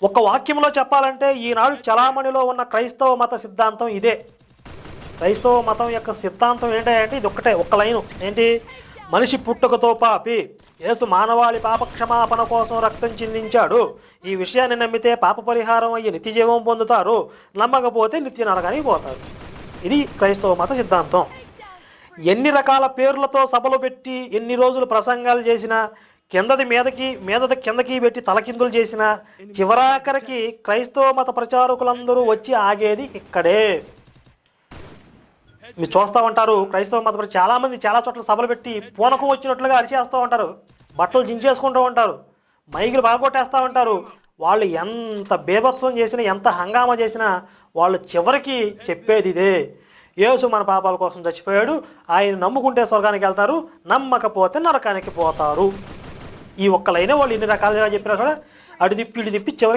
ఒక వాక్యంలో చెప్పాలంటే ఈనాడు చలామణిలో ఉన్న క్రైస్తవ మత సిద్ధాంతం ఇదే. క్రైస్తవ మతం యొక్క సిద్ధాంతం ఏంటంటే ఇది ఒక్కటే, ఒక్క లైను ఏంటి? మనిషి పుట్టుకతో పాపి, యేసు మానవాళి పాప క్షమాపణ కోసం రక్తం చిందించాడు. ఈ విషయాన్ని నమ్మితే పాప పరిహారం అయ్యి నిత్య జీవం పొందుతారు, నమ్మకపోతే నిత్య నరకానికి పోతారు. ఇది క్రైస్తవ మత సిద్ధాంతం. ఎన్ని రకాల పేర్లతో సభలు పెట్టి ఎన్ని రోజులు ప్రసంగాలు చేసినా, కిందది కిందకి పెట్టి తలకిందులు చేసిన చివరాఖరికి క్రైస్తవ మత ప్రచారకులందరూ వచ్చి ఆగేది ఇక్కడే. మీరు చూస్తూ ఉంటారు, క్రైస్తవ మత చాలామంది చాలా చోట్ల సభలు పెట్టి పూనకం వచ్చినట్లుగా అరిచేస్తూ ఉంటారు, బట్టలు జించేసుకుంటూ ఉంటారు, మైకులు బాగొట్టేస్తూ ఉంటారు. వాళ్ళు ఎంత బేభత్సం చేసినా, ఎంత హంగామా చేసినా వాళ్ళు చివరికి చెప్పేది ఇదే: యేసు మన పాపాల కోసం చచ్చిపోయాడు, ఆయన నమ్ముకుంటే స్వర్గానికి వెళ్తారు, నమ్మకపోతే నరకానికి పోతారు. ఈ ఒక్క లైనే వాళ్ళు ఎన్ని రకాలుగా చెప్పినా కూడా అటు తిప్పి ఇటు తిప్పి చివరికి